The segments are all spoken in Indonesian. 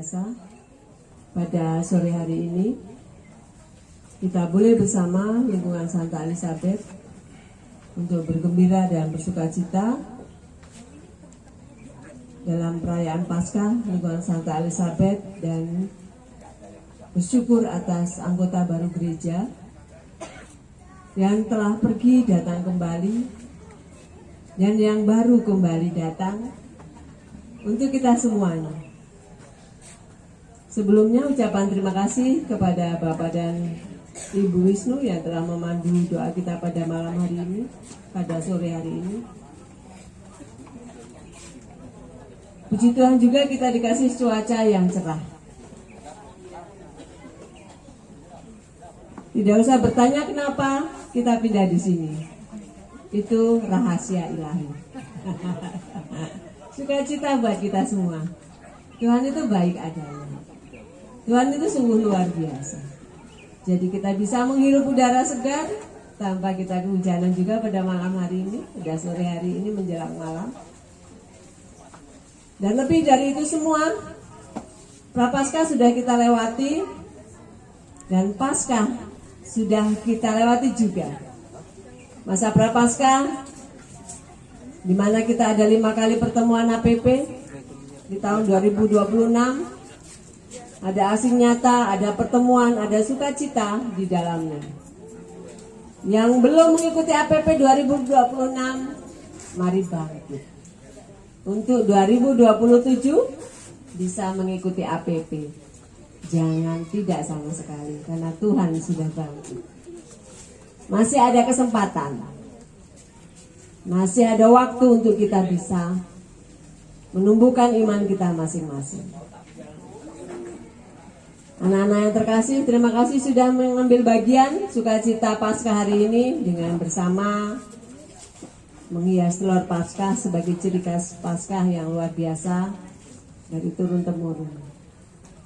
biasa. Pada sore hari ini kita boleh bersama lingkungan Santa Elizabeth untuk bergembira dan bersukacita dalam perayaan Paskah lingkungan Santa Elizabeth dan bersyukur atas anggota baru gereja yang telah pergi datang kembali dan yang baru kembali datang untuk kita semuanya. Sebelumnya ucapan terima kasih kepada Bapak dan Ibu Wisnu yang telah memandu doa kita pada malam hari ini, pada sore hari ini. Puji Tuhan juga kita dikasih cuaca yang cerah. Tidak usah bertanya kenapa kita pindah di sini. Itu rahasia ilahi. Sukacita buat kita semua. Tuhan itu baik adanya. Tuhan itu sungguh luar biasa. Jadi kita bisa menghirup udara segar tanpa kita kehujanan juga pada malam hari ini, pada sore hari ini menjelang malam. Dan lebih dari itu semua, Prapaskah sudah kita lewati dan Paskah sudah kita lewati juga. Masa Prapaskah di mana kita ada 5 kali pertemuan APP di tahun 2026. Ada asing nyata, ada pertemuan, ada sukacita di dalamnya. Yang belum mengikuti APP 2026, mari bangkit. Untuk 2027 bisa mengikuti APP. Jangan tidak sama sekali, karena Tuhan sudah bangkit. Masih ada kesempatan. Masih ada waktu untuk kita bisa menumbuhkan iman kita masing-masing. Anak-anak yang terkasih, terima kasih sudah mengambil bagian sukacita Paskah hari ini dengan bersama menghias telur Paskah sebagai ciri khas Paskah yang luar biasa dari turun-temurun.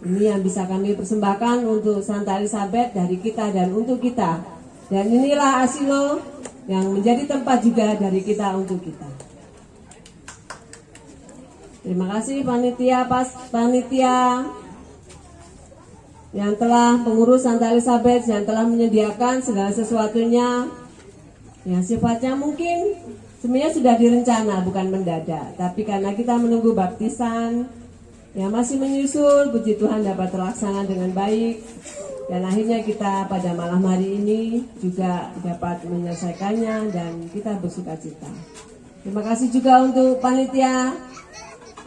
Ini yang bisa kami persembahkan untuk Santa Elizabeth dari kita dan untuk kita. Dan inilah Asilo yang menjadi tempat juga dari kita untuk kita. Terima kasih panitia yang telah pengurus Santa Elizabeth yang telah menyediakan segala sesuatunya yang sifatnya mungkin sebenarnya sudah direncana, bukan mendadak, tapi karena kita menunggu baptisan yang masih menyusul, puji Tuhan dapat terlaksana dengan baik dan akhirnya kita pada malam hari ini juga dapat menyelesaikannya dan kita bersukacita. Terima kasih juga untuk panitia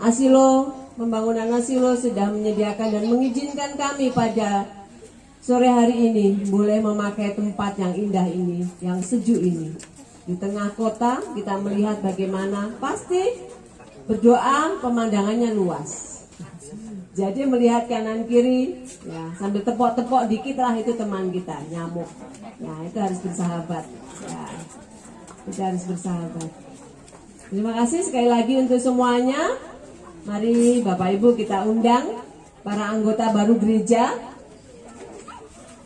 Asilo. Pembangunan Asilo sudah menyediakan dan mengizinkan kami pada sore hari ini boleh memakai tempat yang indah ini, yang sejuk ini. Di tengah kota kita melihat bagaimana, pasti berdoa pemandangannya luas. Jadi melihat kanan kiri, ya sambil tepok-tepok dikit lah itu teman kita, nyamuk. Ya itu harus bersahabat. Ya, kita harus bersahabat. Terima kasih sekali lagi untuk semuanya. Mari Bapak Ibu kita undang para anggota baru gereja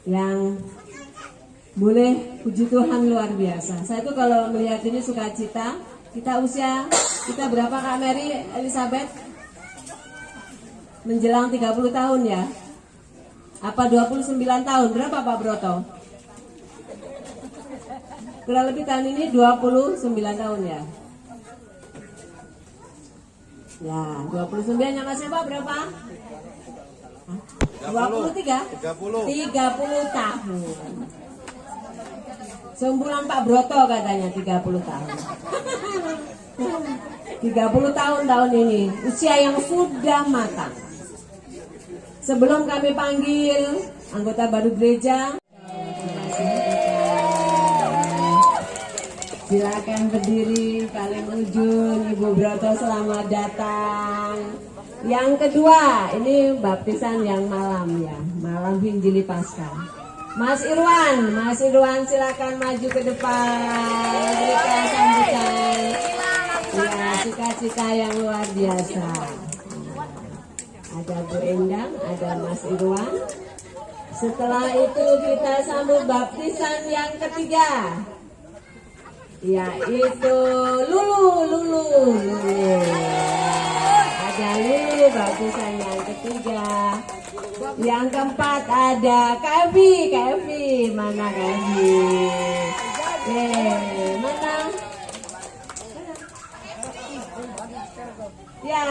yang boleh, puji Tuhan luar biasa. Saya tuh kalau melihat ini sukacita. Kita berapa Kak Mary Elizabeth? Menjelang 30 tahun ya? Apa 29 tahun? Berapa Pak Broto? Kurang lebih tahun ini 29 tahun ya? Ya, 29 yang masih Pak berapa? 23? 30 tahun. Seumuran Pak Broto katanya 30 tahun. 30 tahun ini, usia yang sudah matang. Sebelum kami panggil anggota baru gereja, silakan berdiri paling ujung. Ibu Broto selamat datang. Yang kedua, ini baptisan yang malam ya, malam Injili Paskah. Mas Irwan silakan maju ke depan, berikan sambutan. Ya, sukacita yang luar biasa. Ada Bu Endang, ada Mas Irwan. Setelah itu kita sambut baptisan yang ketiga, yaitu Lulu. Ada Lulu baptisan yang ketiga. ketiga. Yang keempat ada Kavi. Mana Kavi? Mana? Ya,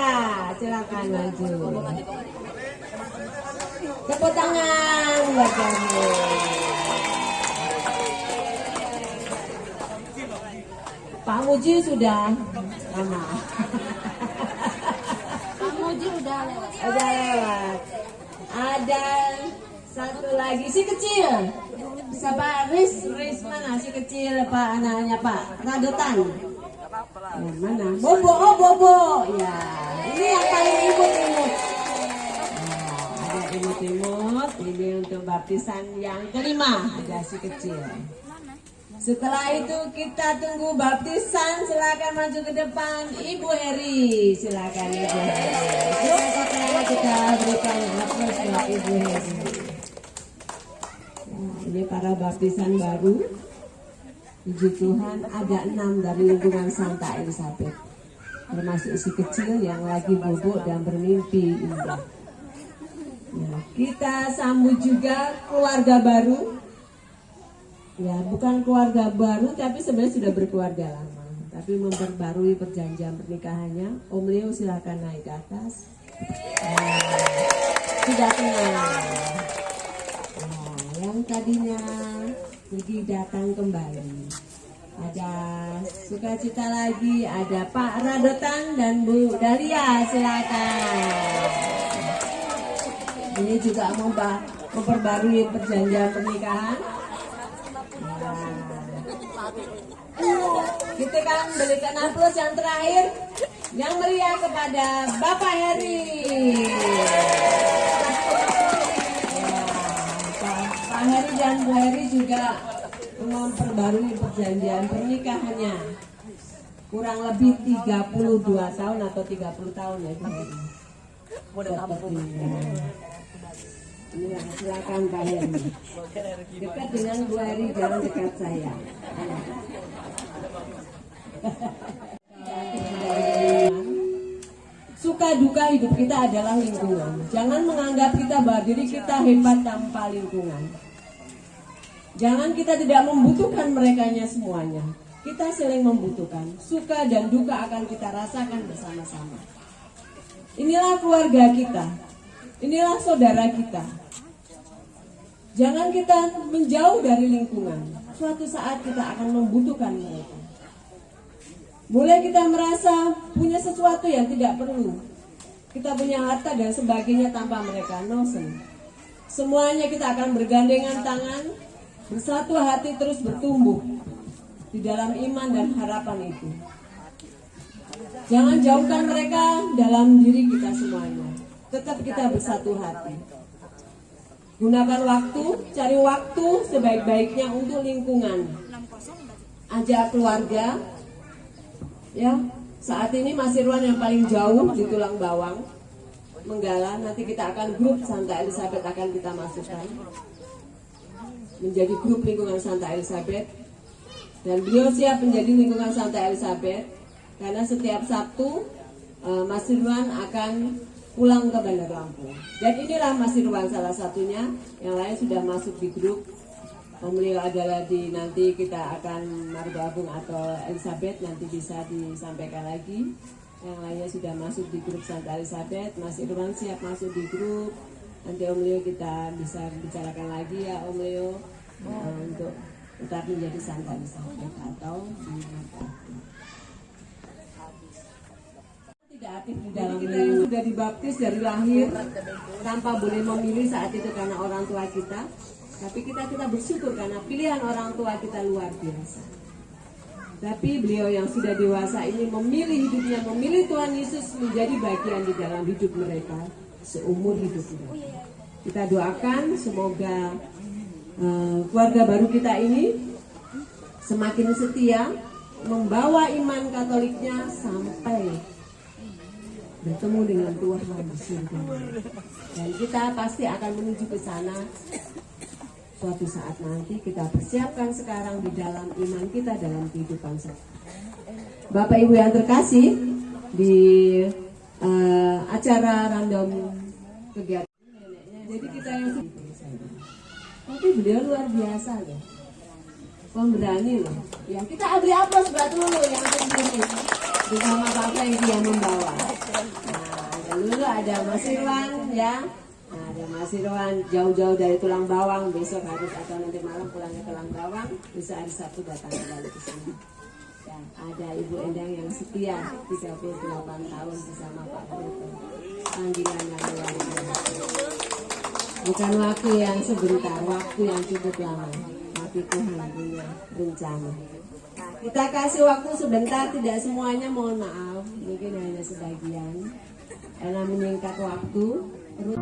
silakan maju. Tepuk tangan buat Kavi. Pak Muji sudah lama. Pak Muji udah lewat. Udah lewat. Ada satu lagi si kecil. Siapa? Riz mana si kecil Pak anaknya Pak Radotan. Ya, mana? Bobo, oh Bobo. Ya, ini yang paling imut-imut. Nah, ada imut-imut. Ini untuk baptisan yang kelima. Ada si kecil. Setelah itu kita tunggu baptisan. Silakan maju ke depan Ibu Heri. Silakan Ibu Heri. Kita berikan aplaus buat Ibu Heri. Nah, ini para baptisan baru. Puji Tuhan ada 6 dari lingkungan Santa Elizabeth. Termasuk si kecil yang lagi bobok dan bermimpi indah. Nah, kita sambut juga keluarga baru. Ya, bukan keluarga baru, tapi sebenarnya sudah berkeluarga lama. Tapi memperbarui perjanjian pernikahannya. Om Leo silakan naik ke atas. Sudah kenal. Nah, yang tadinya pergi datang kembali. Ada sukacita lagi, ada Pak Radotan dan Bu Dahlia, silakan. Ini juga memperbarui perjanjian pernikahan. Kita kan berikan aplaus yang terakhir yang meriah kepada Bapak Heri. Pak Heri dan Bu Heri juga memperbarui perjanjian pernikahannya. Kurang lebih 32 tahun atau 30 tahun ya Bu Heri. Iya, silakan Pak Heri. Dekat dengan Bu Heri, jangan dekat saya. Suka duka hidup kita adalah lingkungan. Jangan menganggap kita bahwa diri kita hebat tanpa lingkungan. Jangan kita tidak membutuhkan merekanya semuanya. Kita saling membutuhkan. Suka dan duka akan kita rasakan bersama-sama. Inilah keluarga kita. Inilah saudara kita. Jangan kita menjauh dari lingkungan. Suatu saat kita akan membutuhkan mereka. Mulai kita merasa punya sesuatu yang tidak perlu. Kita punya harta dan sebagainya tanpa mereka. Nosen. Semuanya kita akan bergandengan tangan, bersatu hati terus bertumbuh di dalam iman dan harapan itu. Jangan jauhkan mereka dalam diri kita semuanya. Tetap kita bersatu hati. Gunakan waktu, cari waktu sebaik-baiknya untuk lingkungan. Ajak keluarga. Ya, saat ini Mas Irwan yang paling jauh di Tulang Bawang, Menggala. Nanti kita akan grup Santa Elizabeth akan kita masukkan menjadi grup lingkungan Santa Elizabeth. Dan beliau siap menjadi lingkungan Santa Elizabeth karena setiap Sabtu Mas Irwan akan pulang ke Bandar Lampung. Dan inilah Mas Irwan salah satunya, yang lain sudah masuk di grup. Beliau adalah nanti kita akan bergabung atau Elizabeth nanti bisa disampaikan lagi. Yang lainnya sudah masuk di grup Santa Elizabeth. Mas Irwan siap masuk di grup. Nanti Om Leo kita bisa bicarakan lagi ya Om Leo untuk tetap menjadi Santa Elizabeth atau di tidak aktif di dalam kita yang sudah dibaptis dari lahir tanpa boleh memilih saat itu karena orang tua kita. Tapi kita bersyukur karena pilihan orang tua kita luar biasa. Tapi beliau yang sudah dewasa ini memilih hidupnya, memilih Tuhan Yesus menjadi bagian di dalam hidup mereka seumur hidup mereka. Kita doakan semoga keluarga baru kita ini semakin setia membawa iman Katoliknya sampai bertemu dengan Tuhan di surga. Dan kita pasti akan menuju ke sana. Suatu saat nanti kita persiapkan sekarang di dalam iman kita dalam kehidupan sehari. Bapak Ibu yang terkasih, di acara random kegiatan neneknya. Jadi kita yang tapi beliau luar biasa loh, pemberani loh. Ya kita beri aplaus buat Lulu yang sendiri bersama Pak Franky yang membawa. Nah, ada Lulu, ada Mas Irwan ya. Nah, ada Mas Irwan jauh-jauh dari Tulang Bawang, besok harus atau nanti malam pulangnya ke Tulang Bawang, bisa hari Sabtu datang kembali ke sini. Ya, ada Ibu Endang yang setia 38 tahun bersama Pak Broto. Panggilan yang luar biasa. Bukan waktu yang sebentar, waktu yang cukup lama. Tapi Tuhan punya rencana. Nah, kita kasih waktu sebentar, tidak semuanya, mohon maaf, mungkin hanya sebagian. Karena menyingkat waktu. Terus